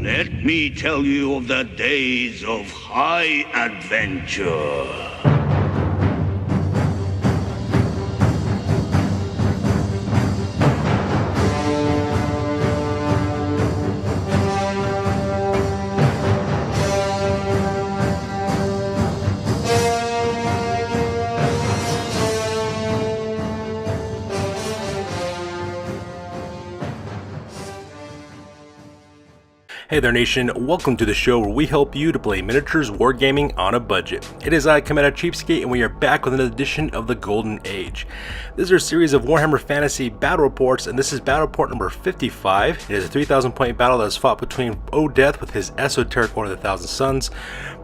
Let me tell you of the days of high adventure. Hey there nation, welcome to the show where we help you to play miniatures wargaming on a budget. It is I, Commander CheapSkate, and we are back with another edition of the Golden Age. This is our series of Warhammer Fantasy battle reports, and this is battle report number 55. It is a 3,000 point battle that is fought between Odeth with his Esoteric Order of the Thousand Suns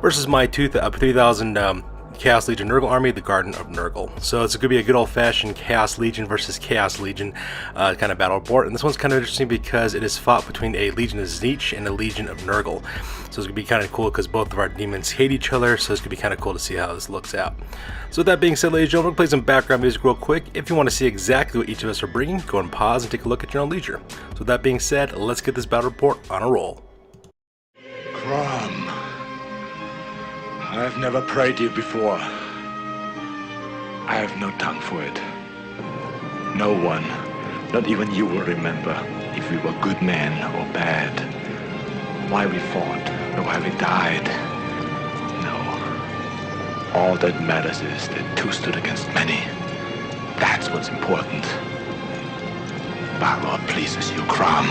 versus my 3,000 Chaos Legion Nurgle army, the Garden of Nurgle. So it's going to be a good old-fashioned Chaos Legion versus Chaos Legion kind of battle report, and this one's kind of interesting because it is fought between a Legion of Tzeentch and a Legion of Nurgle. So it's going to be kind of cool because both of our demons hate each other, so it's going to be kind of cool to see how this looks out. So with that being said, ladies and gentlemen, we'll play some background music real quick. If you want to see exactly what each of us are bringing, go and pause and take a look at your own leisure. So with that being said, let's get this battle report on a roll. Crom, I've never prayed you before. I have no tongue for it. No one, not even you, will remember if we were good men or bad, why we fought or why we died. No. All that matters is that two stood against many. That's what's important. Balor pleases you, Crom.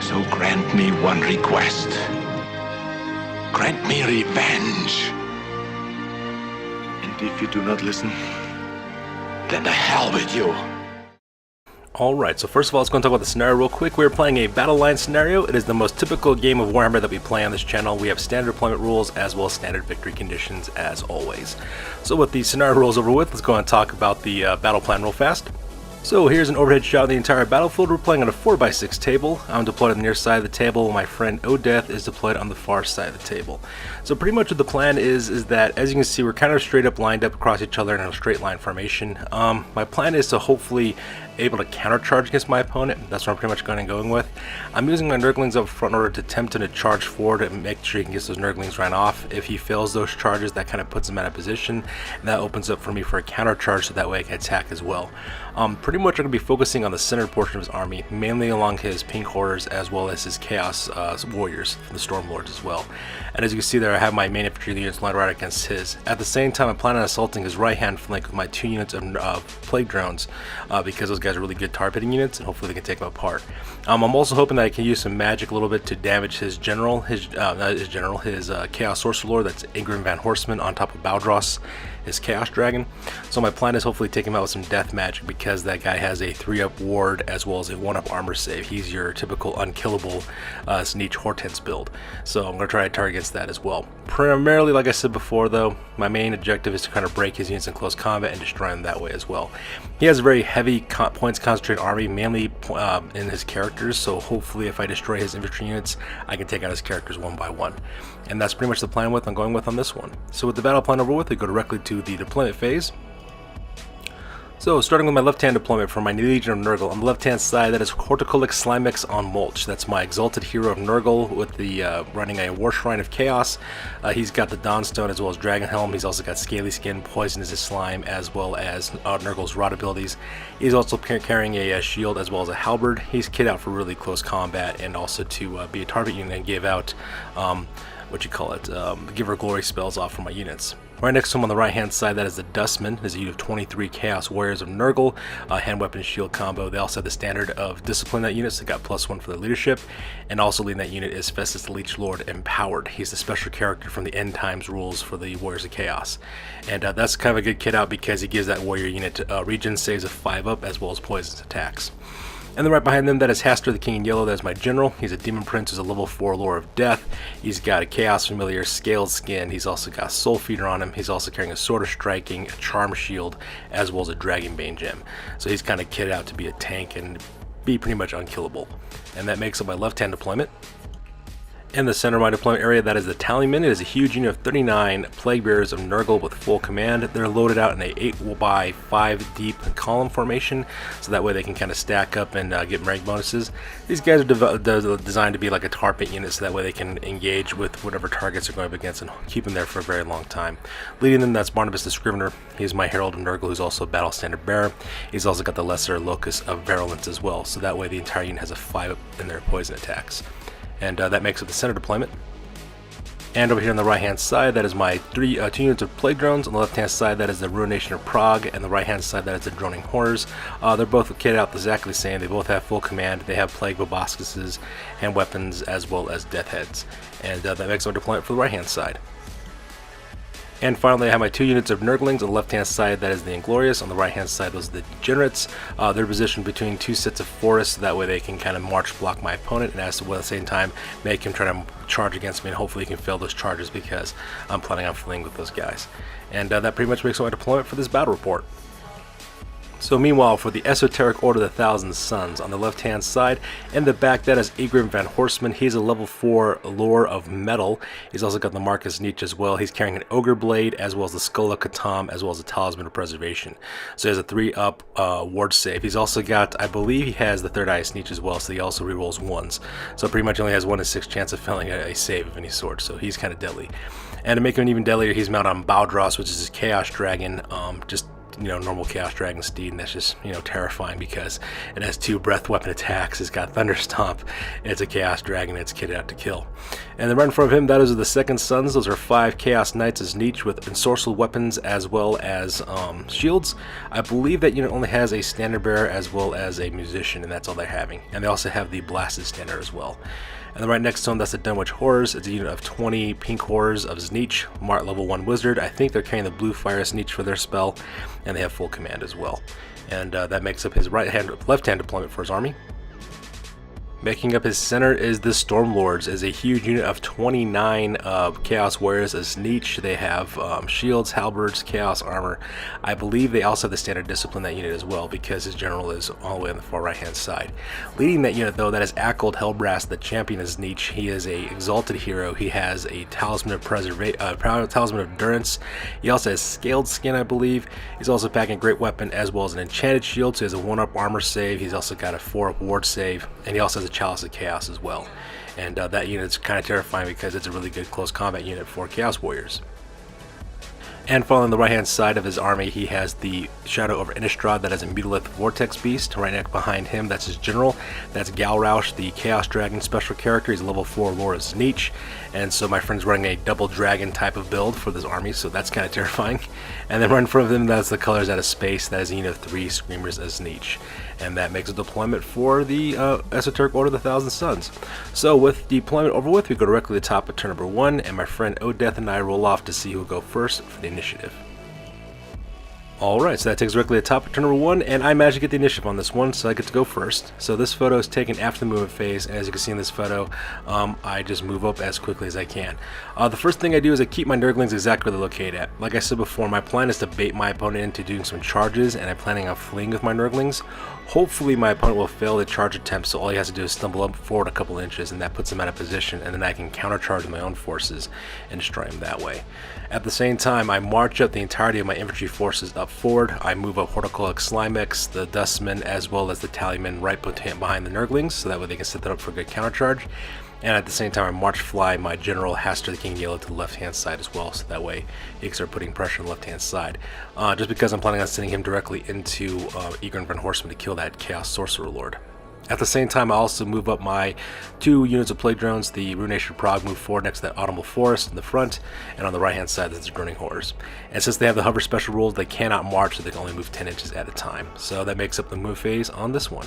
So grant me one request. Grant me revenge. And if you do not listen, then the hell with you. Alright, so first of all, let's go and talk about the scenario real quick. We're playing a battle line scenario. It is the most typical game of Warhammer that we play on this channel. We have standard deployment rules as well as standard victory conditions as always. So with the scenario rules over with, let's go and talk about the battle plan real fast. So here's an overhead shot of the entire battlefield. We're playing on a 4x6 table. I'm deployed on the near side of the table. My friend Odeth is deployed on the far side of the table. So pretty much what the plan is that, as you can see, we're kind of straight up lined up across each other in a straight line formation. My plan is to hopefully able to countercharge against my opponent. That's what I'm pretty much going with. I'm using my Nurglings up front in order to tempt him to charge forward and make sure he can get those Nurglings ran off. If he fails those charges, that kind of puts him out of position, and that opens up for me for a counter charge, so that way I can attack as well. Pretty much I'm going to be focusing on the center portion of his army, mainly along his pink horrors as well as his chaos warriors from the Stormlords as well. And as you can see there, I have my main infantry units lined right against his. At the same time, I'm planning on assaulting his right hand flank with my 2 units of plague drones because those guys are really good target hitting units, and hopefully they can take them apart. I'm also hoping that I can use some magic a little bit to damage his general, his Chaos Sorcerer Lord, that's Ingrim Van Horseman, on top of Baldros, his Chaos Dragon. So my plan is hopefully take him out with some death magic because that guy has a 3-up ward as well as a 1-up armor save. He's your typical unkillable Tzeentch Hortense build. So I'm going to try to target against that as well. Primarily, like I said before though, my main objective is to kind of break his units in close combat and destroy them that way as well. He has a very heavy points concentrated army, mainly in his characters, so hopefully if I destroy his infantry units, I can take out his characters one by one. And that's pretty much the plan I'm going with on this one. So with the battle plan over with, we go directly to the deployment phase. So starting with my left-hand deployment for my Legion of Nurgle, on the left-hand side, that is Horticolic Slimex on Mulch. That's my Exalted Hero of Nurgle with the running a War Shrine of Chaos. He's got the Dawnstone as well as Dragon Helm. He's also got Scaly Skin, Poison is his slime, as well as Nurgle's Rot abilities. He's also carrying a shield as well as a halberd. He's kit out for really close combat and also to be a target unit and give out give her glory spells off from my units. Right next to him on the right hand side, that is the Dustman. There's a unit of 23 Chaos Warriors of Nurgle, hand weapon shield combo. They also have the standard of discipline that unit, so they got +1 for their leadership. And also leading that unit is Festus the Leech Lord Empowered. He's the special character from the End Times rules for the Warriors of Chaos. And that's kind of a good kit out because he gives that warrior unit regen saves of 5-up as well as poisons attacks. And then right behind them, that is Hastur the King in Yellow. That's my general. He's a Demon Prince who's a level 4 Lore of Death. He's got a Chaos Familiar, Scaled Skin. He's also got Soul Feeder on him. He's also carrying a Sword of Striking, a Charm Shield, as well as a Dragonbane Gem. So he's kind of kitted out to be a tank and be pretty much unkillable. And that makes up my left-hand deployment. In the center of my deployment area, that is the Tallyman. It is a huge unit of 39 Plague Bearers of Nurgle with full command. They're loaded out in a 8x5 deep column formation, so that way they can kind of stack up and get rank bonuses. These guys are designed to be like a tar pit unit, so that way they can engage with whatever targets they're going up against and keep them there for a very long time. Leading them, that's Barnabas the Scrivener. He's my Herald of Nurgle, who's also a Battle Standard Bearer. He's also got the Lesser Locus of Virulence as well, so that way the entire unit has a 5 in their poison attacks. And that makes up the center deployment. And over here on the right hand side, that is my 2 units of Plague Drones. On the left hand side, that is the Ruination of Prague, and the right hand side, that is the Droning Horrors. They're both kitted out exactly the same. They both have full command. They have Plague Proboscises and weapons, as well as Death Heads. And that makes our deployment for the right hand side. And finally, I have my 2 units of Nurglings. On the left-hand side, that is the Inglorious. On the right-hand side, those are the Degenerates. They're positioned between 2 sets of forests. That way they can kind of march block my opponent, and at the same time, make him try to charge against me, and hopefully he can fail those charges because I'm planning on fleeing with those guys. And that pretty much makes my deployment for this battle report. So meanwhile, for the Esoteric Order of the Thousand Suns, on the left-hand side, in the back, that is Egrim Van Horstman. He's a level 4 Lore of Metal. He's also got the Marcus Tzeentch as well. He's carrying an Ogre Blade, as well as the Skull of Katam, as well as a Talisman of Preservation. So he has a 3-up ward save. He's also got, I believe he has the Third Eye Tzeentch as well, so he also rerolls 1s. So pretty much only has 1 in 6 chance of failing a save of any sort, so he's kind of deadly. And to make him even deadlier, he's mounted on Baldros, which is his Chaos Dragon, just normal Chaos Dragon steed, and that's just, terrifying because it has 2 breath weapon attacks. It's got Thunder Stomp. It's a Chaos Dragon. It's kitted out to kill. And then right in front of him, that is the Second Sons. Those are 5 Chaos Knights as Tzeentch with ensorcelled weapons as well as shields. I believe that unit only has a Standard Bearer as well as a Musician, and that's all they're having. And they also have the Blasted Standard as well. And then right next to him, that's the Dunwich Horrors. It's a unit of 20 Pink Horrors of Tzeentch, Mart level 1 Wizard. I think they're carrying the Blue Fire Tzeentch for their spell, and they have full command as well. And that makes up his left-hand deployment for his army. Making up his center is the Stormlords, is a huge unit of 29 Chaos Warriors as Tzeentch. They have shields, halberds, Chaos Armor. I believe they also have the Standard Discipline, that unit as well, because his general is all the way on the far right hand side. Leading that unit though, that is Ackold Hellbrass, the champion of Tzeentch. He is a exalted hero. He has a Talisman of Talisman of Endurance. He also has Scaled Skin, I believe. He's also packing a great weapon as well as an enchanted shield, so he has a 1-up armor save. He's also got a 4-up ward save, and he also has a Chalice of Chaos as well. And that unit's kind of terrifying because it's a really good close combat unit for Chaos Warriors. And following the right hand side of his army, he has the Shadow over Innistrad, that is a Mutalith Vortex Beast. Right next behind him, that's his general. That's Galrausch, the Chaos Dragon special character. He's a level 4 Lore of Tzeentch. And so my friend's running a double dragon type of build for this army, so that's kind of terrifying. And then right in front of him, that's the Colors Out of Space. That is a unit of 3 Screamers as Tzeentch. And that makes a deployment for the Esoteric Order of the Thousand Suns. So with deployment over with, we go directly to the top of turn number 1, and my friend Odeth and I roll off to see who will go first for the initiative. Alright, so that takes directly to the top of turn number 1, and I managed to get the initiative on this one, so I get to go first. So this photo is taken after the movement phase, and as you can see in this photo, I just move up as quickly as I can. The first thing I do is I keep my Nurglings exactly where they're located at. Like I said before, my plan is to bait my opponent into doing some charges, and I'm planning on fleeing with my Nurglings. Hopefully my opponent will fail the charge attempt, so all he has to do is stumble up forward a couple inches, and that puts him out of position, and then I can countercharge my own forces and destroy him that way. At the same time, I march up the entirety of my infantry forces up forward. I move up Horticultic Slimex, the Dustmen, as well as the Tallymen right behind the Nurglings, so that way they can set that up for a good countercharge. And at the same time, I march fly my general Hastur the King Yellow to the left-hand side as well, so that way he can start putting pressure on the left-hand side. Just because I'm planning on sending him directly into Egrim Van Horstman to kill that Chaos Sorcerer Lord. At the same time, I also move up my 2 units of Plague Drones. The Ruination of Prague move forward next to that Autumnal Forest in the front, and on the right-hand side, there's the Droning Horrors. And since they have the hover special rules, they cannot march, so they can only move 10 inches at a time. So that makes up the move phase on this one.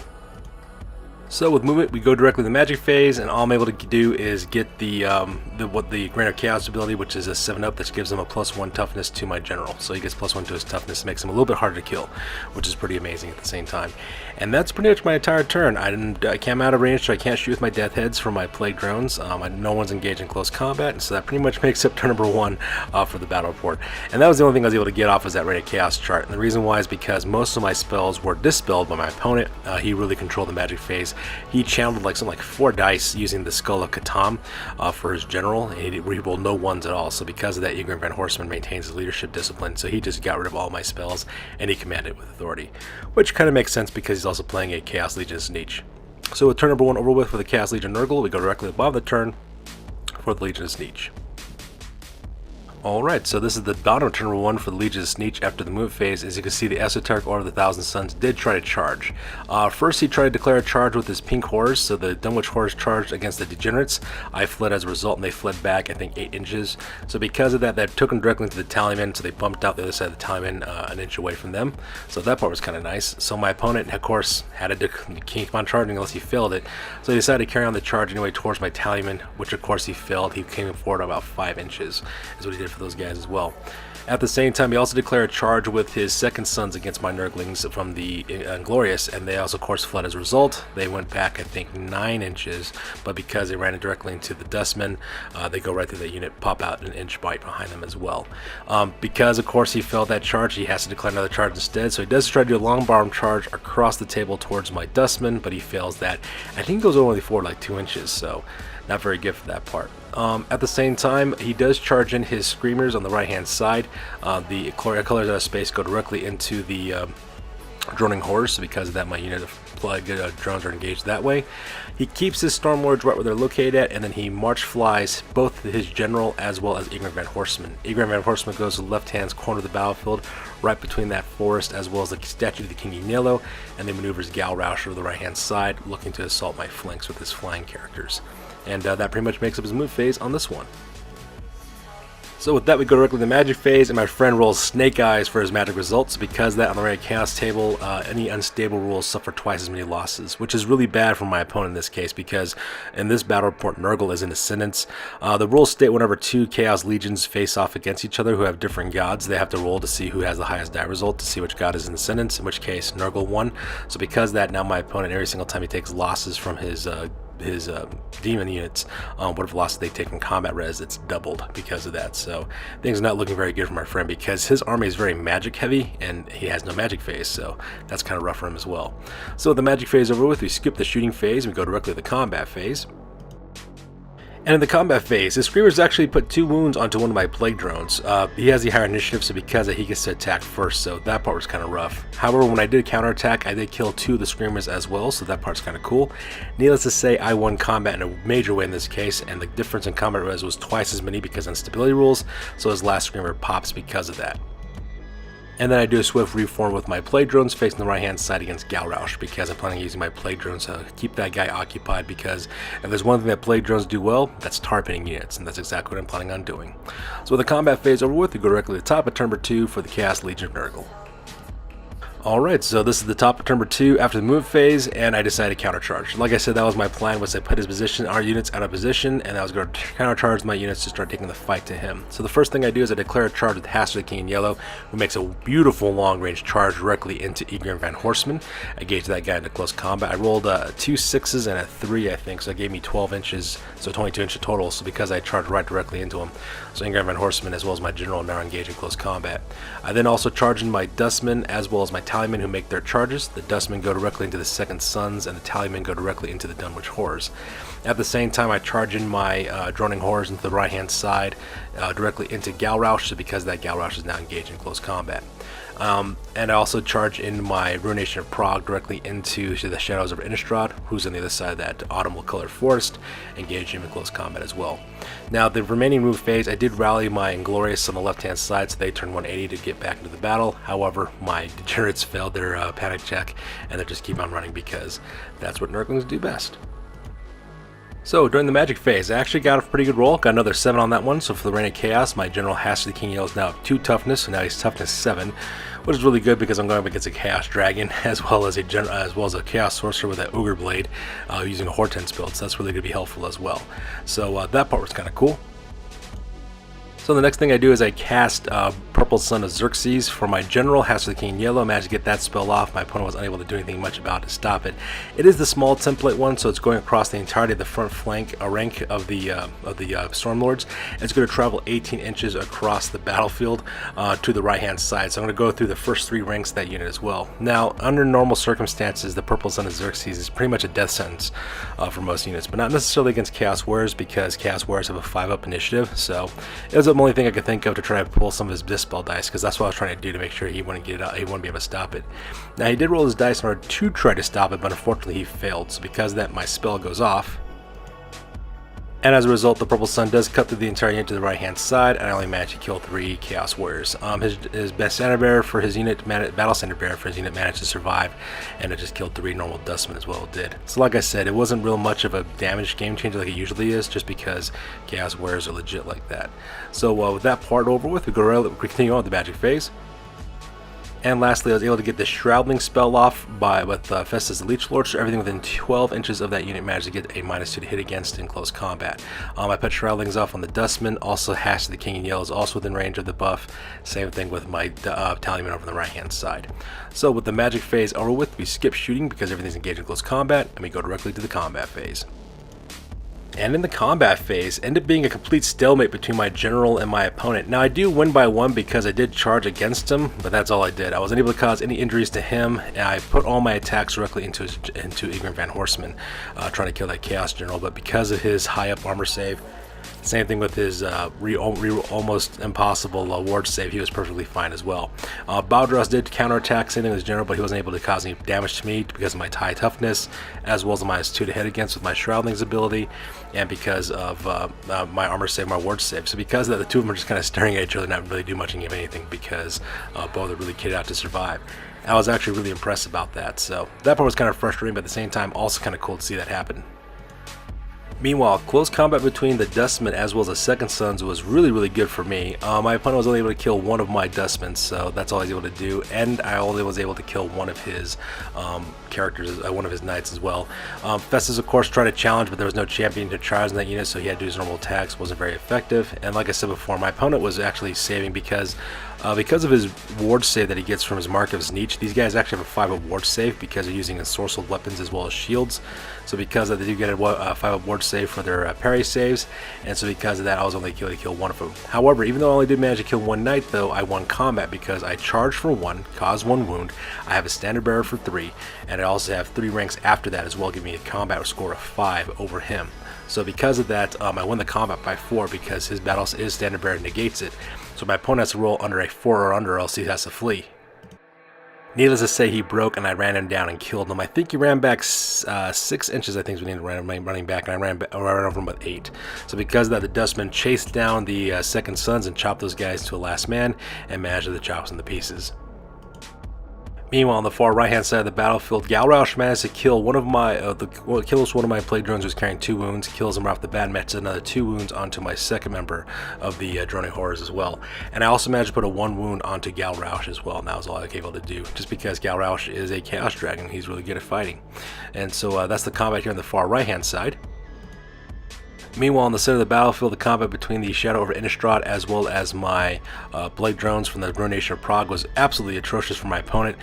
So with movement, we go directly to the magic phase, and all I'm able to do is get the Grain of Chaos ability, which is a 7-up that gives him a +1 toughness to my general. So he gets +1 to his toughness, makes him a little bit harder to kill, which is pretty amazing at the same time. And that's pretty much my entire turn. I came out of range, so I can't shoot with my Death Heads from my Plague Drones. No one's engaged in close combat, and so that pretty much makes up turn number 1 for the battle report. And that was the only thing I was able to get off was that Raid of Chaos chart. And the reason why is because most of my spells were dispelled by my opponent. He really controlled the magic phase, he channeled like something like 4 dice using the Skull of Catan for his general, and he rolled no ones at all. So because of that, Igor Van Horseman maintains his leadership discipline, so he just got rid of all my spells and he commanded with authority, which kind of makes sense because he's also playing a Chaos Legion Tzeentch. So with turn number 1 over with for the Chaos Legion Nurgle, we go directly above the turn for the Legion of Tzeentch. Alright, so this is the bottom of turn number 1 for the Legion of Tzeentch after the move phase. As you can see, the Esoteric Order of the Thousand Suns did try to charge. First, he tried to declare a charge with his pink horrors, so the Dunwich horrors charged against the degenerates. I fled as a result, and they fled back, I think, 8 inches. So because of that, that took them directly into the Tallyman, so they bumped out the other side of the Tallyman an inch away from them. So that part was kind of nice. So my opponent, of course, had to keep on charging unless he failed it. So he decided to carry on the charge anyway towards my Tallyman, which of course he failed. He came forward about 5 inches, is what he did for those guys as well. At the same time, he also declared a charge with his second sons against my Nurglings from the Inglorious, and they also, of course, fled as a result. They went back, I think, 9 inches, but because they ran it directly into the Dustmen, they go right through the unit, pop out an inch bite behind them as well. Because, of course, he failed that charge, he has to declare another charge instead, so he does try to do a long barm charge across the table towards my Dustmen, but he fails that. I think he goes only forward like 2 inches, so not very good for that part. At the same time, he does charge in his Screamers on the right hand side. The colors out of space go directly into the droning horrors, so because of that, my unit of plague drones are engaged that way. He keeps his Stormlords right where they're located at, and then he march flies both his general as well as Igor Van Horseman. Igor Van Horseman goes to the left hand corner of the battlefield, right between that forest as well as the statue of the King Yellow, and then maneuvers Gal Roush over the right hand side, looking to assault my flanks with his flying characters. And that pretty much makes up his move phase on this one. So with that, we go directly to the magic phase, and my friend rolls Snake Eyes for his magic results. Because of that, on the right chaos table, any unstable rules suffer twice as many losses, which is really bad for my opponent in this case, because in this battle report, Nurgle is in Ascendance. The rules state whenever 2 Chaos Legions face off against each other who have different gods, they have to roll to see who has the highest die result to see which god is in Ascendance, in which case Nurgle won. So because of that, now my opponent, every single time he takes losses from his demon units, whatever losses they take in combat res, it's doubled because of that. So things are not looking very good for my friend because his army is very magic heavy and he has no magic phase, so that's kind of rough for him as well. So with the magic phase over with, we skip the shooting phase and we go directly to the combat phase. And in the combat phase, his Screamers actually put 2 wounds onto one of my Plague Drones. He has the higher initiative, so because of that, he gets to attack first, so that part was kind of rough. However, when I did counterattack, I did kill 2 of the Screamers as well, so that part's kind of cool. Needless to say, I won combat in a major way in this case, and the difference in combat res was twice as many because of instability rules, so his last Screamer pops because of that. And then I do a swift reform with my Plague Drones facing the right hand side against Gal Roush, because I'm planning on using my Plague Drones to keep that guy occupied, because if there's one thing that Plague Drones do well, that's targeting units, and that's exactly what I'm planning on doing. So with the combat phase over with, we go directly to the top of turn number 2 for the Chaos Legion of Nurgle. Alright, so this is the top of turn number 2 after the move phase, and I decided to countercharge. Like I said, that was my plan, was to put our units out of position, and I was going to countercharge my units to start taking the fight to him. So the first thing I do is I declare a charge with Hastler the King in Yellow, who makes a beautiful long-range charge directly into Igor Van Horseman. I engage that guy into close combat. I rolled 2 6s and a 3, I think, so it gave me 12 inches, so 22 inches total, so because I charged right directly into him. So Igor Van Horseman as well as my general now engage in close combat. I then also charge in my Dustmen as well as my Tallymen who make their charges. The Dustmen go directly into the Second Sons, and the Tallymen go directly into the Dunwich Horrors. At the same time, I charge in my droning horrors into the right hand side, directly into Gal Roush, so because that Gal Roush is now engaged in close combat. And I also charge in my Ruination of Prague directly into the Shadows of Innistrad, who's on the other side of that autumnal colored forest, engage him in close combat as well. Now, the remaining move phase, I did rally my Inglorious on the left hand side, so they turn 180 to get back into the battle. However, my Degenerates failed their panic check, and they just keep on running because that's what Nurglings do best. So during the magic phase, I actually got a pretty good roll, got another 7 on that one. So for the Reign of Chaos, my General Hastler the King Yellow is now 2 toughness, so now he's toughness 7, which is really good because I'm going up against a Chaos Dragon as well as a Chaos Sorcerer with an Ogre Blade using a Hortense build, so that's really going to be helpful as well. So that part was kind of cool. So the next thing I do is I cast Purple Sun of Xerxes for my general, Hatch of the King in yellow. Managed to get that spell off. My opponent was unable to do anything much about it to stop it. It is the small template one, so it's going across the entirety of the front flank rank of the Stormlords. It's going to travel 18 inches across the battlefield to the right-hand side. So I'm going to go through the first 3 ranks of that unit as well. Now, under normal circumstances, the Purple Sun of Xerxes is pretty much a death sentence for most units, but not necessarily against Chaos Warriors, because Chaos Warriors have a 5-up initiative. So it was the only thing I could think of to try to pull some of his dispel dice, because that's what I was trying to do to make sure he wouldn't get it out, he wouldn't be able to stop it. Now, he did roll his dice in order to try to stop it, but unfortunately he failed. So because of that, my spell goes off, and as a result, the Purple Sun does cut through the entire unit to the right hand side, and I only managed to kill 3 Chaos Warriors. His best standard bearer for his unit, battle standard bearer for his unit, managed to survive, and it just killed 3 normal dustmen as well. It did. So like I said, it wasn't real much of a damage game changer like it usually is, just because Chaos Warriors are legit like that. So with that part over with, we continue on with the magic phase. And lastly, I was able to get the Shroudling spell off with Festus the Leech Lord, so everything within 12 inches of that unit managed to get a -2 to hit against in close combat. I put Shroudlings off on the Dustman, also Hatch of the King in yellow is also within range of the buff. Same thing with my Tallyman over on the right hand side. So with the magic phase over with, we skip shooting because everything's engaged in close combat, and we go directly to the combat phase. And in the combat phase, ended up being a complete stalemate between my general and my opponent. Now, I do win by 1 because I did charge against him, but that's all I did. I wasn't able to cause any injuries to him, and I put all my attacks directly into Ignorant Van Horseman, trying to kill that Chaos General, but because of his high up armor save, same thing with his almost impossible ward save, he was perfectly fine as well. Baldros did counterattack, same thing with his general, but he wasn't able to cause any damage to me because of my high toughness, as well as a -2 to hit against with my Shroudling's ability, and because of my armor save, my ward save. So because of that, the two of them are just kind of staring at each other, not really do much of anything, because both are really kitted out to survive. I was actually really impressed about that. So that part was kind of frustrating, but at the same time, also kind of cool to see that happen. Meanwhile, close combat between the Dustmen as well as the Second Sons was really good for me. My opponent was only able to kill 1 of my Dustmen, so that's all I was able to do, and I only was able to kill 1 of his characters, 1 of his knights as well. Festus, of course, tried to challenge, but there was no champion to charge in that unit, so he had to do his normal attacks. Wasn't very effective, and like I said before, my opponent was actually saving because of his ward save that he gets from his Mark of Tzeentch. These guys actually have a 5-up ward save because they're using ensorcelled weapons as well as shields. So because of that, they do get a 5-up ward save for their parry saves, and so because of that, I was only able to kill 1 of them. However, even though I only did manage to kill 1 knight, though, I won combat because I charged for 1, caused 1 wound, I have a standard bearer for 3, and I also have 3 ranks after that as well, giving me a combat score of 5 over him. So because of that, I won the combat by 4 because his battle is standard bearer negates it. So my opponent has to roll under a 4 or under, or else he has to flee. Needless to say, he broke, and I ran him down and killed him. I think he ran back 6 inches, I think is what he needed running back, and I ran over him with 8. So because of that, the Dustmen chased down the Second Sons and chopped those guys to a last man, and managed to chop them to pieces. Meanwhile, on the far right-hand side of the battlefield, Galrausch managed to kill one of my plague drones who was carrying 2 wounds, kills him right off the bat, and matches another 2 wounds onto my second member of the droning horrors as well. And I also managed to put a 1 wound onto Galrausch as well, and that was all I was able to do, just because Galrausch is a Chaos Dragon. He's really good at fighting. And so that's the combat here on the far right-hand side. Meanwhile, in the center of the battlefield, the combat between the Shadow over Innistrad as well as my Blade Drones from the Ruination of Prague was absolutely atrocious for my opponent.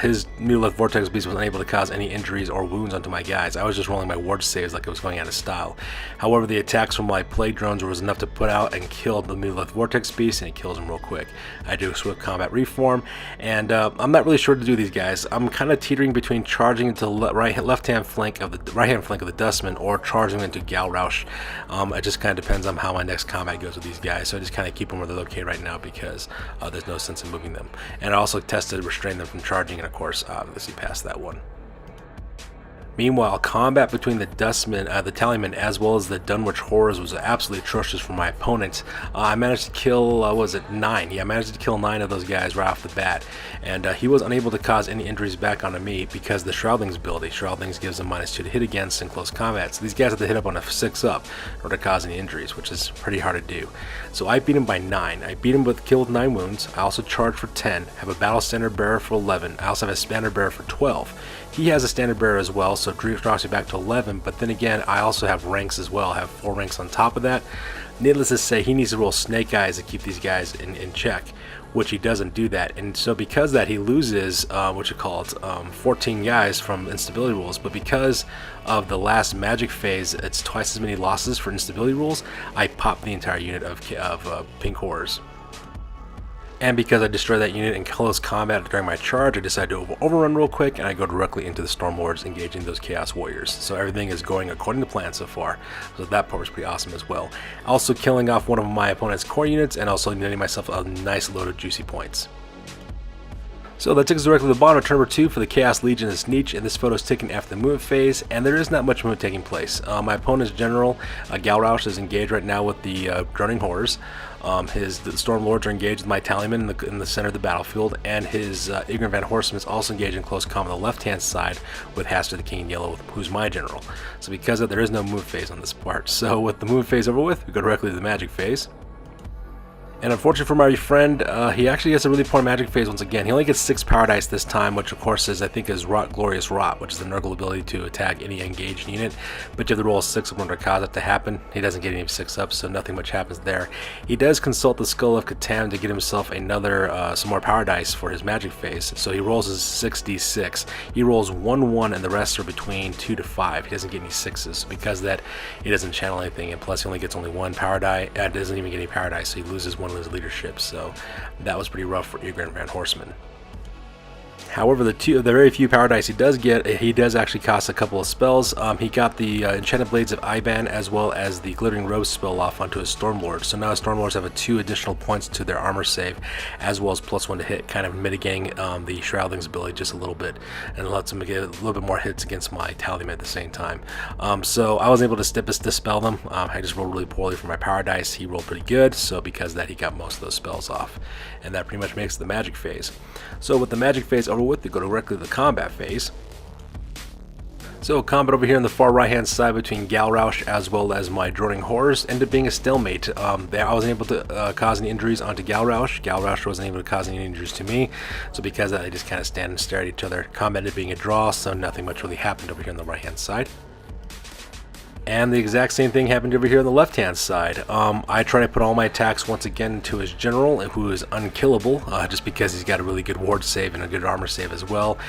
His Neolith Vortex Beast was unable to cause any injuries or wounds onto my guys. I was just rolling my ward saves like it was going out of style. However, the attacks from my Blade Drones was enough to put out and kill the Neolith Vortex Beast, and it kills him real quick. I do a swift combat reform, and I'm not really sure what to do these guys. I'm kind of teetering between charging into the left-hand flank of the Dustman or charging into Galrausch. It just kind of depends on how my next combat goes with these guys, so I just kind of keep them where they're located right now because there's no sense in moving them. And I also tested to restrain them from charging, and of course, obviously passed that one. Meanwhile, combat between the Dustmen, the Tallyman, as well as the Dunwich Horrors was absolutely atrocious for my opponent. I managed to kill, 9? Yeah, I managed to kill 9 of those guys right off the bat, and he was unable to cause any injuries back onto me because the Shroudling's ability. Shroudlings gives them -2 to hit against in close combat, so these guys have to hit up on a 6-up in order to cause any injuries, which is pretty hard to do. So I beat him by 9. I beat him with kill with 9 wounds. I also charged for 10, have a Battle Standard Bearer for 11. I also have a Standard Bearer for 12. He has a Standard Bearer as well, so drops me back to 11, but then again, I also have ranks as well. I have 4 ranks on top of that. Needless to say, he needs to roll Snake Eyes to keep these guys in check, which he doesn't do that. And so because that, he loses 14 guys from instability rules. But because of the last magic phase, it's twice as many losses for instability rules. I pop the entire unit of pink horrors. And because I destroyed that unit in close combat during my charge, I decided to overrun real quick, and I go directly into the Stormlords, engaging those Chaos Warriors. So everything is going according to plan so far. So that part was pretty awesome as well. Also killing off one of my opponent's core units, and also netting myself a nice load of juicy points. So that takes us directly to the bottom of turn number 2 for the Chaos Legion and Tzeentch, and this photo is taken after the movement phase, and there is not much movement taking place. My opponent's general, Galrausch, is engaged right now with the Droning Horrors. The Stormlords are engaged with my Tallyman in the center of the battlefield, and his Ignorant Van Horseman is also engaged in close combat on the left-hand side with Haster the King in Yellow, who's my general. So because of that, there is no move phase on this part. So with the move phase over with, we go directly to the magic phase. And unfortunately for my friend, he actually gets a really poor magic phase once again. He only gets 6 Power Dice this time, which of course is, I think, is Glorious Rot, which is the Nurgle ability to attack any engaged unit. But you have to roll a 6 up to cause it to happen. He doesn't get any 6 up, so nothing much happens there. He does consult the Skull of Catan to get himself some more Power Dice for his magic phase. So he rolls his 6d6. He rolls 1-1, and the rest are between 2 to 5. He doesn't get any 6s. So because of that, he doesn't channel anything, and plus he only gets only 1 Power Die. Doesn't even get any Power Dice, so he loses 1 of his leadership. So that was pretty rough for Ignorant Van Horseman. However, the very few Power Dice he does get, he does actually cost a couple of spells. He got the Enchanted Blades of Iban as well as the Glittering Rose spell off onto his Stormlord. So now his Stormlords have 2 additional points to their armor save, as well as +1 to hit, kind of mitigating the Shroudling's ability just a little bit, and lets him get a little bit more hits against my Tallyman at the same time. So I was able to dispel them. I just rolled really poorly for my Power Dice. He rolled pretty good, so because of that, he got most of those spells off. And that pretty much makes the magic phase. So with the magic phase over with, we go directly to the combat phase. So combat over here on the far right hand side between Galrausch as well as my Droning Horrors ended up being a stalemate. I wasn't able to cause any injuries onto Galrausch. Galrausch wasn't able to cause any injuries to me. So because of that, they just kind of stand and stare at each other. Combat ended up being a draw, so nothing much really happened over here on the right hand side. And the exact same thing happened over here on the left-hand side. I try to put all my attacks once again into his general, who is unkillable, just because he's got a really good ward save and a good armor save as well.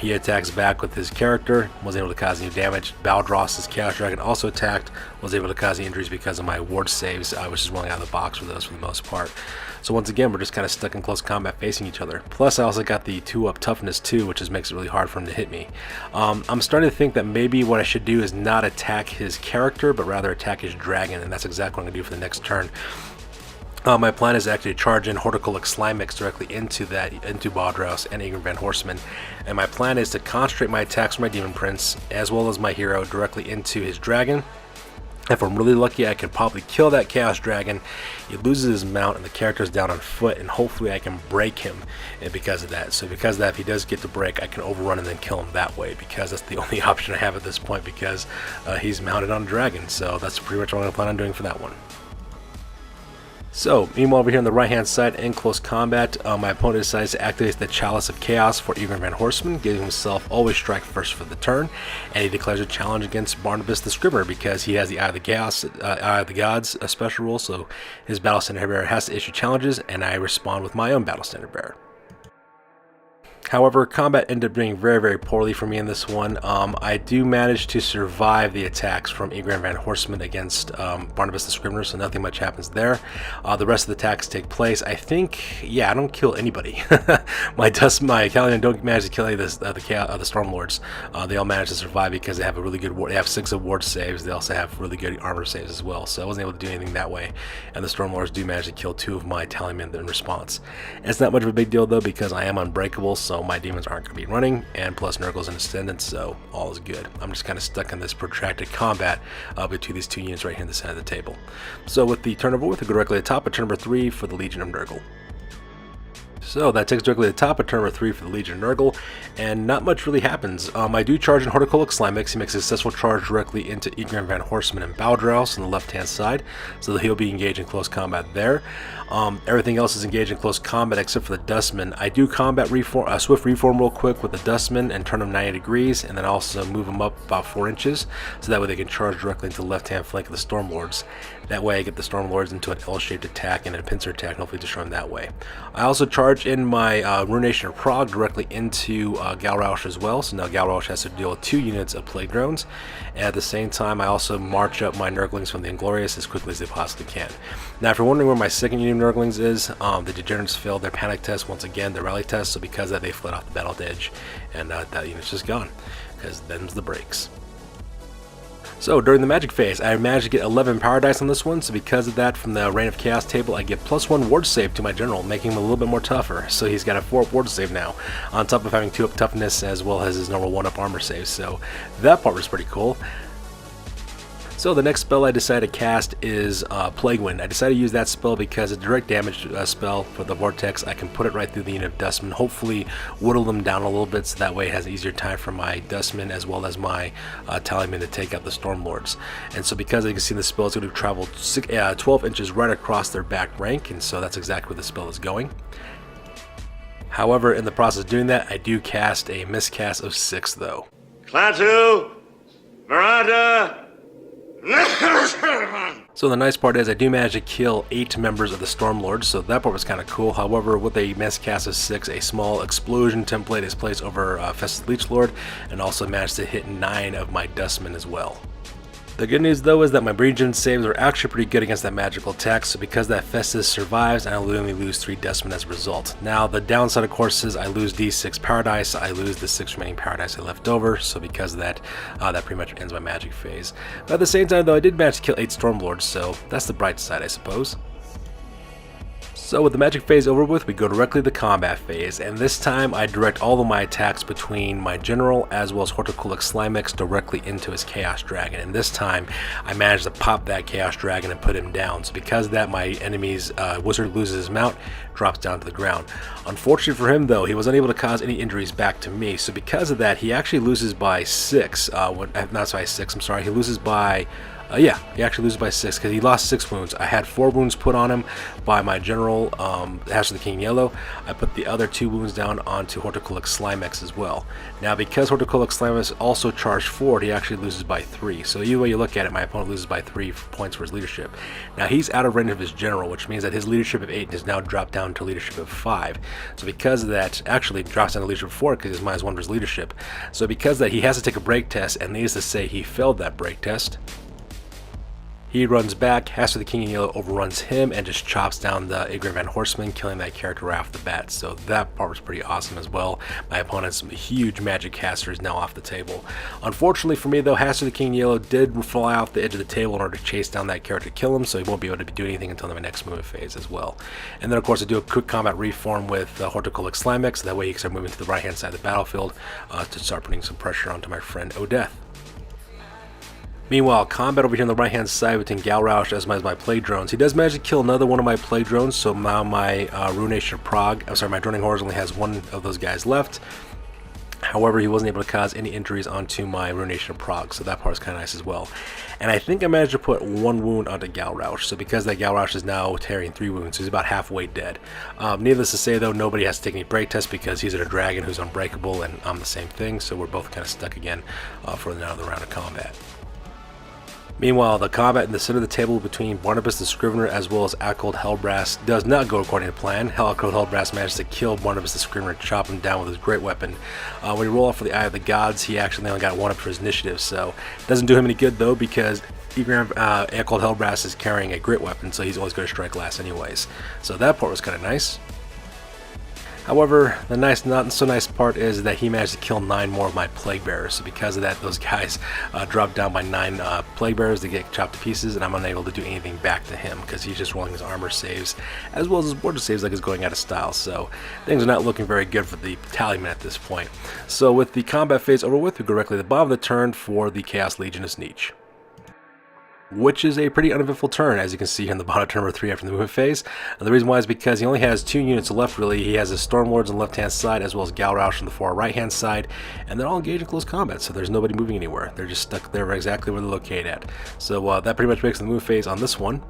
He attacks back with his character, wasn't able to cause any damage. Baldross, his Chaos Dragon, also attacked, was able to cause any injuries because of my ward saves. I was just rolling out of the box for those for the most part. So once again, we're just kind of stuck in close combat facing each other. Plus, I also got the 2-up toughness too, which just makes it really hard for him to hit me. I'm starting to think that maybe what I should do is not attack his character, but rather attack his dragon, and that's exactly what I'm going to do for the next turn. My plan is actually to charge in Horticolic Slime Mix directly into Baldross and Ignorant Van Horseman, and my plan is to concentrate my attacks from my Demon Prince, as well as my hero, directly into his dragon. If I'm really lucky, I can probably kill that Chaos Dragon. He loses his mount and the character's down on foot, and hopefully I can break him because of that. So because of that, if he does get to break, I can overrun and then kill him that way, because that's the only option I have at this point, because he's mounted on a dragon. So that's pretty much what I'm going to plan on doing for that one. So, meanwhile over here on the right hand side in close combat, my opponent decides to activate the Chalice of Chaos for Ignorant Van Horseman, giving himself always strike first for the turn, and he declares a challenge against Barnabas the Scrivener because he has the Eye of the Gods special rule, so his Battle Standard Bearer has to issue challenges, and I respond with my own Battle Standard Bearer. However, combat ended up doing very, very poorly for me in this one. I do manage to survive the attacks from Ignorant Van Horseman against Barnabas the Scrivener, so nothing much happens there. The rest of the attacks take place. I think, yeah, I don't kill anybody. my Italian don't manage to kill any of the Stormlords. They all manage to survive because they have a really good ward. They have 6 of ward saves. They also have really good armor saves as well. So I wasn't able to do anything that way. And the Stormlords do manage to kill 2 of my Tallymen in response. It's not much of a big deal though, because I am unbreakable, so my demons aren't going to be running, and plus Nurgle's in Ascendant, so all is good. I'm just kind of stuck in this protracted combat between these 2 units right here in the center of the table. So with the turn over with, we go directly to the top of turn number 3 for the Legion of Nurgle. So that takes directly to the top of turn number 3 for the Legion of Nurgle, and not much really happens. I do charge in Horticultic Slimix. He makes a successful charge directly into Egran Van Horseman and Bowdrouse on the left-hand side, so that he'll be engaged in close combat there. Everything else is engaged in close combat except for the Dustman. I do combat Swift Reform real quick with the Dustman and turn them 90 degrees, and then also move them up about 4 inches, so that way they can charge directly into the left-hand flank of the Stormlords. That way I get the Stormlords into an L-shaped attack and a pincer attack, and hopefully destroy them that way. I also charge in my Ruination of Prague directly into Galrausch as well, so now Galrausch has to deal with 2 units of Plague Drones, and at the same time I also march up my Nurglings from the Inglorious as quickly as they possibly can. Now if you're wondering where my second unit of Nurglings is, the Degenerates failed their panic test once again, their rally test, so because of that they fled off the battle edge, and that unit's just gone, because them's the breaks. So during the magic phase, I managed to get 11 power dice on this one, so because of that, from the Reign of Chaos table, I get +1 ward save to my general, making him a little bit more tougher. So he's got a 4-up ward save now, on top of having 2-up toughness as well as his normal 1-up armor save, so that part was pretty cool. So the next spell I decided to cast is Plague Wind. I decided to use that spell because it's a direct damage spell for the Vortex. I can put it right through the unit of Dustman, hopefully whittle them down a little bit so that way it has an easier time for my Dustman as well as my Tallyman to take out the Stormlords. And so because you can see the spell is going to travel 12 inches right across their back rank, and so that's exactly where the spell is going. However, in the process of doing that, I do cast a miscast of 6 though. Klaatu, Veranda. So the nice part is I do manage to kill 8 members of the Stormlords, so that part was kind of cool. However, with a miscast of 6, a small explosion template is placed over Festus Leechlord, and also managed to hit 9 of my Dustmen as well. The good news though is that my Breedgen saves are actually pretty good against that magical attack, so because that Festus survives, I only lose 3 Dustmen as a result. Now the downside of course is I lose D6 power dice, I lose the 6 remaining power dice I left over, so because of that, that pretty much ends my magic phase. But at the same time though, I did manage to kill 8 Stormlords, so that's the bright side I suppose. So with the magic phase over with, we go directly to the combat phase, and this time I direct all of my attacks between my general as well as Horticultic Slimix directly into his Chaos Dragon, and this time I managed to pop that Chaos Dragon and put him down. So because of that, my enemy's wizard loses his mount, drops down to the ground. Unfortunately for him though, he was unable to cause any injuries back to me, so because of that, he actually loses by 6, not by 6, I'm sorry, he loses by yeah, he actually loses by 6 because he lost 6 wounds. I had 4 wounds put on him by my general, Hash of the King Yellow. I put the other 2 wounds down onto Horticultic Slimix as well. Now because Horticultic Slimix also charged forward, he actually loses by 3. So either way you look at it, my opponent loses by 3 points for his leadership. Now he's out of range of his general, which means that his leadership of 8 has now dropped down to leadership of 5. So because of that, actually drops down to leadership of 4 because he's minus 1 for his leadership. So because of that, he has to take a break test, and needless to say, he failed that break test. He runs back, Hash of the King in Yellow overruns him, and just chops down the Egran Van Horseman, killing that character right off the bat. So that part was pretty awesome as well. My opponent's huge magic caster is now off the table. Unfortunately for me though, Hash of the King in Yellow did fly off the edge of the table in order to chase down that character to kill him, so he won't be able to do anything until my next movement phase as well. And then of course I do a quick combat reform with Horticultic Slimix, so that way he can start moving to the right hand side of the battlefield to start putting some pressure onto my friend Odeth. Meanwhile, combat over here on the right hand side between Galrausch as well as my Plague Drones. He does manage to kill another one of my Plague Drones, so now my Ruination of Prague, my Droning Horrors only has 1 of those guys left. However, he wasn't able to cause any injuries onto my Ruination of Prague, so that part is kind of nice as well. And I think I managed to put 1 wound onto Galrausch, so because that Galrausch is now carrying 3 wounds, so he's about halfway dead. Needless to say though, nobody has to take any break tests because he's a dragon who's unbreakable, and I'm the same thing, so we're both kind of stuck again for another round of combat. Meanwhile, the combat in the center of the table between Barnabas the Scrivener as well as Ackhold Hellbrass does not go according to plan. Ackhold Hellbrass managed to kill Barnabas the Scrivener and chop him down with his great weapon. When he rolled off for the Eye of the Gods, he actually only got 1 up for his initiative, so it doesn't do him any good though because Ackhold Hellbrass is carrying a great weapon, so he's always going to strike last anyways. So that part was kind of nice. However, the not so nice part is that he managed to kill 9 more of my Plague Bearers, so because of that, those guys dropped down by 9 Plague Bearers to get chopped to pieces, and I'm unable to do anything back to him because he's just rolling his armor saves as well as his border saves like he's going out of style, so things are not looking very good for the Tallyman at this point. So with the combat phase over with, we go directly to the bottom of the turn for the Chaos Legion of Tzeentch. which is a pretty uneventful turn, as you can see here in the bottom of turn number 3 after the movement phase. And the reason why is because he only has 2 units left, really. He has his Stormlords on the left-hand side, as well as Galrausch on the far right-hand side, and they're all engaged in close combat, so there's nobody moving anywhere. They're just stuck there exactly where they're located at. So that pretty much makes the move phase on this one.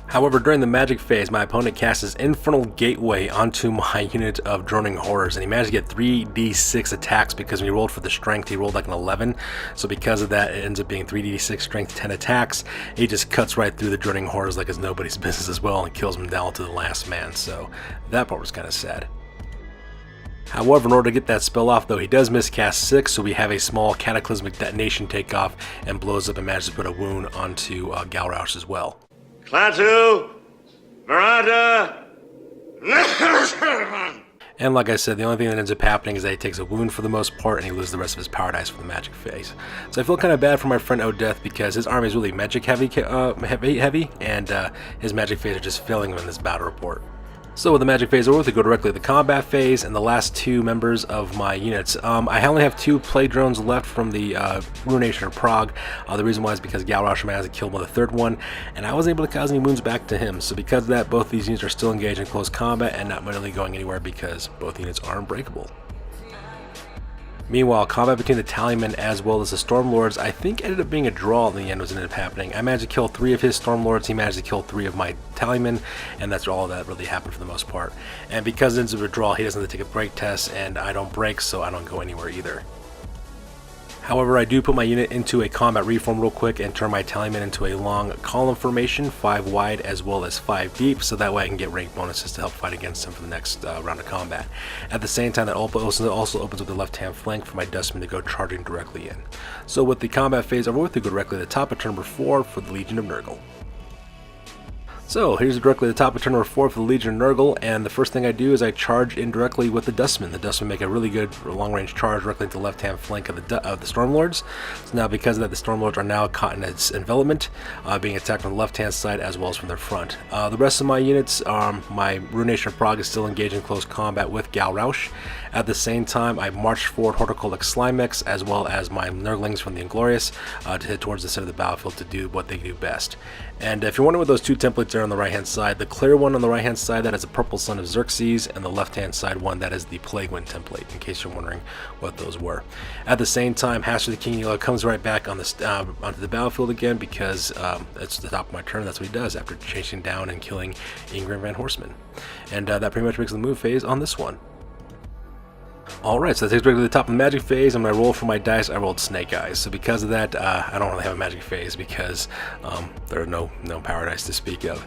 However, during the magic phase, my opponent casts his Infernal Gateway onto my unit of Droning Horrors, and he managed to get 3d6 attacks because when he rolled for the strength, he rolled like an 11. So because of that, it ends up being 3d6 strength, 10 attacks. He just cuts right through the Droning Horrors like it's nobody's business as well and kills them down to the last man. So that part was kind of sad. However, in order to get that spell off, though, he does miscast 6, so we have a small cataclysmic detonation takeoff and blows up and manages to put a wound onto Galrausch as well. Klaatu, Veranda. And like I said, the only thing that ends up happening is that he takes a wound for the most part, and he loses the rest of his power dice for the magic phase. So I feel kind of bad for my friend Odeth because his army is really magic heavy, and his magic phase are just failing him in this battle report. So with the magic phase over, we go directly to the combat phase, and the last 2 members of my units. I only have 2 plague drones left from the Ruination of Prague. The reason why is because Galrausch managed to kill the 3rd one, and I wasn't able to cause any wounds back to him. So because of that, both these units are still engaged in close combat and not really going anywhere because both units are unbreakable. Meanwhile, combat between the Tallymen as well as the Stormlords, I think ended up being a draw in the end was ended up happening. I managed to kill 3 of his Stormlords, he managed to kill 3 of my Tallymen, and that's all that really happened for the most part. And because it ends up a draw, he doesn't have to take a break test, and I don't break, so I don't go anywhere either. However, I do put my unit into a combat reform real quick and turn my Tallyman into a long column formation, 5 wide as well as 5 deep, so that way I can get rank bonuses to help fight against him for the next round of combat. At the same time, that also opens up the left-hand flank for my Dustman to go charging directly in. So with the combat phase over with, we go directly to the top of turn number 4 for the Legion of Nurgle. So here's directly at the top of turn number 4 for the Legion of Nurgle, and the first thing I do is I charge in directly with the Dustmen. The Dustmen make a really good long-range charge directly into the left-hand flank of the Stormlords. So now because of that, the Stormlords are now caught in its envelopment, being attacked from the left-hand side as well as from their front. The rest of my units, my Ruination of Prague is still engaged in close combat with Galrausch. At the same time, I march forward Horticultic Slimex as well as my Nurglings from the Inglorious to head towards the center of the battlefield to do what they do best. And if you're wondering what those 2 templates are on the right hand side, the clear one on the right hand side, that is a Purple Son of Xerxes, and the left hand side one, that is the Plague Wind template, in case you're wondering what those were. At the same time, Haster the King Yellow comes right back on onto the battlefield again because it's the top of my turn. That's what he does after chasing down and killing Ingram Van Horseman. And that pretty much makes the move phase on this one. Alright, so that takes me to the top of the magic phase, and when I roll for my dice, I rolled Snake Eyes. So because of that, I don't really have a magic phase because there are no power dice to speak of.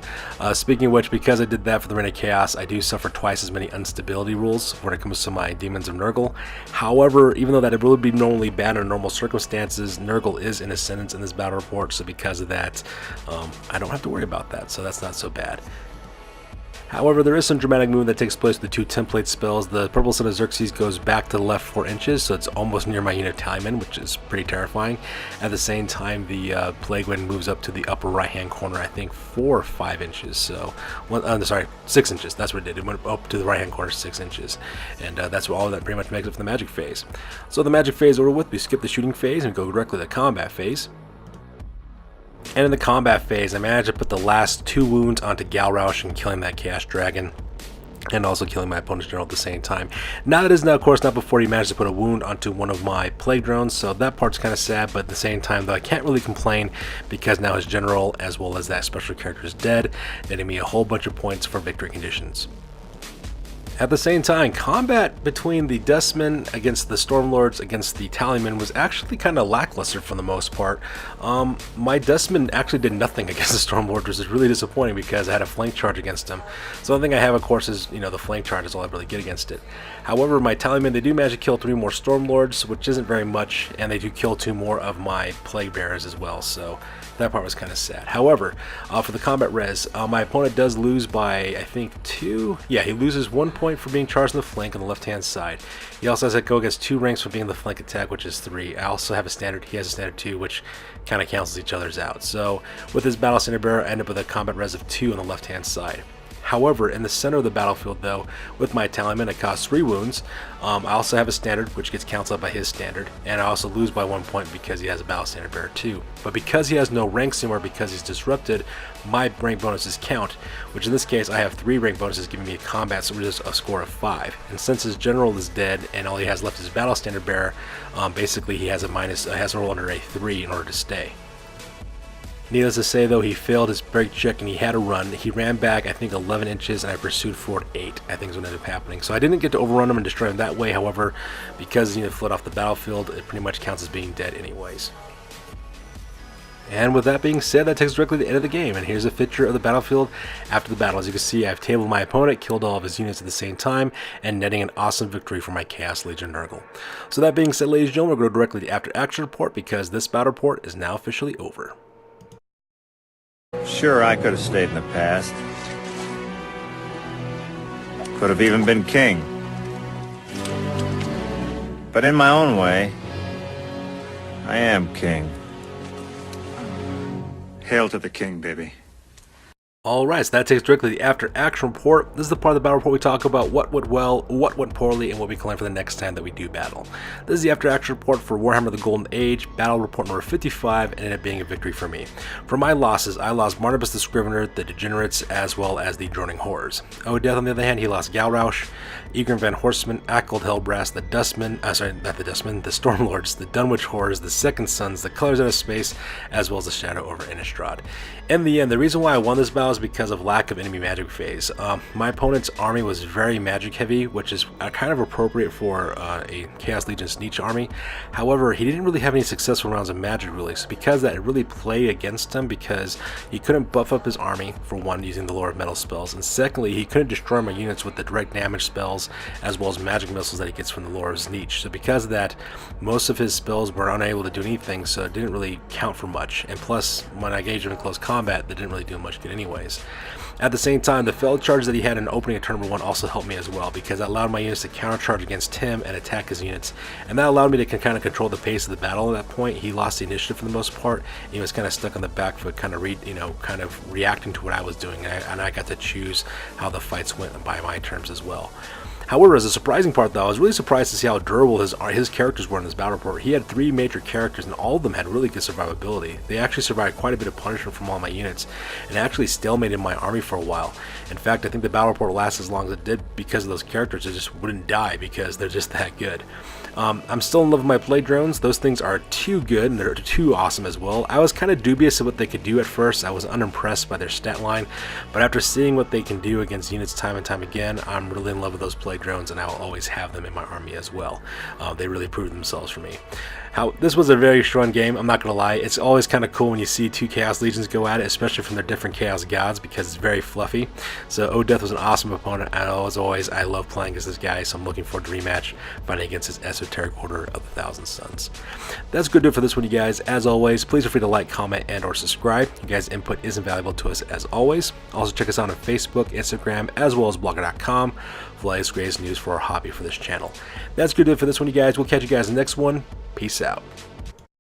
Speaking of which, because I did that for the Reign of Chaos, I do suffer twice as many instability rules when it comes to my Demons of Nurgle. However, even though that would be normally bad under normal circumstances, Nurgle is in Ascendance in this battle report, so because of that, I don't have to worry about that, so that's not so bad. However, there is some dramatic movement that takes place with the 2 template spells. The Purple Son of Xerxes goes back to the left 4 inches, so it's almost near my unit Tallyman, which is pretty terrifying. At the same time, the Plague Wind moves up to the upper right-hand corner, I think 4 or 5 inches. So, 6 inches. That's what it did. It went up to the right-hand corner 6 inches, and that's what all that pretty much makes up for the magic phase. So the magic phase over with, we skip the shooting phase and go directly to the combat phase. And in the combat phase, I managed to put the last 2 wounds onto Galrausch and killing that Chaos Dragon, and also killing my opponent's general at the same time. Now, that is now, of course, not before he managed to put a wound onto one of my Plague Drones, so that part's kind of sad, but at the same time, though, I can't really complain because now his general, as well as that special character, is dead, netting me a whole bunch of points for victory conditions. At the same time, combat between the Dustmen against the Stormlords against the Tallymen was actually kind of lackluster for the most part. My Dustmen actually did nothing against the Stormlords, which is really disappointing because I had a flank charge against them. So the thing I have, of course, is the flank charge is all I really get against it. However, my Tallymen, they do manage to kill 3 more Stormlords, which isn't very much, and they do kill 2 more of my Plague Bearers as well, so that part was kind of sad. However, for the combat res, my opponent does lose by, I think, 2. Yeah, he loses 1 point for being charged in the flank on the left-hand side. He also has to go against 2 ranks for being the flank attack, which is 3. I also have a standard. He has a standard 2, which kind of cancels each other's out. So with his battle standard bearer, I end up with a combat res of 2 on the left-hand side. However, in the center of the battlefield though, with my talent, it costs 3 wounds. I also have a standard, which gets cancelled by his standard, and I also lose by 1 point because he has a battle standard bearer too. But because he has no ranks anymore, because he's disrupted, my rank bonuses count, which in this case I have 3 rank bonuses giving me a combat, so just a score of 5. And since his general is dead and all he has left is battle standard bearer, basically he has has a roll under a 3 in order to stay. Needless to say though, he failed his break check and he had a run. He ran back I think 11 inches and I pursued forward 8, I think is what ended up happening. So I didn't get to overrun him and destroy him that way. However, because he fled off the battlefield, it pretty much counts as being dead anyways. And with that being said, that takes us directly to the end of the game, and here's a picture of the battlefield after the battle. As you can see, I've tabled my opponent, killed all of his units at the same time, and netting an awesome victory for my Chaos Legion Nurgle. So that being said, ladies and gentlemen, we'll go directly to the after action report because this battle report is now officially over. Sure, I could have stayed in the past. Could have even been king. But in my own way, I am king. Hail to the king, baby. Alright, so that takes directly to the after action report. This is the part of the battle report we talk about what went well, what went poorly, and what we can learn for the next time that we do battle. This is the after action report for Warhammer the Golden Age, battle report number 55, and ended up being a victory for me. For my losses, I lost Barnabas the Scrivener, the Degenerates, as well as the Droning Horrors. Odeth, on the other hand, he lost Galrausch, Egrin Van Horstman, Ackles Hellbrass, the Dustmen, the Stormlords, the Dunwich Horrors, the Second Sons, the Colors Out of Space, as well as the Shadow over Innistrad. In the end, the reason why I won this battle is because of lack of enemy magic phase. My opponent's army was very magic heavy, which is kind of appropriate for a Chaos Legion Tzeentch army. However, he didn't really have any successful rounds of magic really, so because that, it really played against him because he couldn't buff up his army, for one, using the Lore of Metal spells, and secondly, he couldn't destroy my units with the direct damage spells as well as magic missiles that he gets from the Lore of Tzeentch. So because of that, most of his spells were unable to do anything, so it didn't really count for much. And plus, when I engaged him in close combat, that didn't really do much good anyways. At the same time, the failed charge that he had in opening of turn number 1 also helped me as well, because that allowed my units to countercharge against him and attack his units, and that allowed me to kind of control the pace of the battle. At that point, he lost the initiative for the most part, and he was kind of stuck on the back foot, kind of reacting to what I was doing, and I got to choose how the fights went by my terms as well. However, as a surprising part though, I was really surprised to see how durable his characters were in this battle report. He had 3 major characters and all of them had really good survivability. They actually survived quite a bit of punishment from all my units and actually stalemated my army for a while. In fact, I think the battle report lasted as long as it did because of those characters. They just wouldn't die because they're just that good. I'm still in love with my play drones. Those things are too good and they're too awesome as well. I was kind of dubious of what they could do at first. I was unimpressed by their stat line, but after seeing what they can do against units time and time again, I'm really in love with those play drones and I will always have them in my army as well. They really proved themselves for me. This was a very strong game, I'm not going to lie. It's always kind of cool when you see 2 Chaos Legions go at it, especially from their different Chaos Gods, because it's very fluffy. So Odeth was an awesome opponent, and as always, I love playing as this guy, so I'm looking forward to rematch, fighting against his Esoteric Order of the Thousand Suns. That's good to do it for this one, you guys. As always, please feel free to like, comment, and or subscribe. You guys' input is invaluable to us as always. Also check us out on Facebook, Instagram, as well as blogger.com for the latest greatest news for our hobby for this channel. That's good to do it for this one, you guys. We'll catch you guys in the next one. Peace out.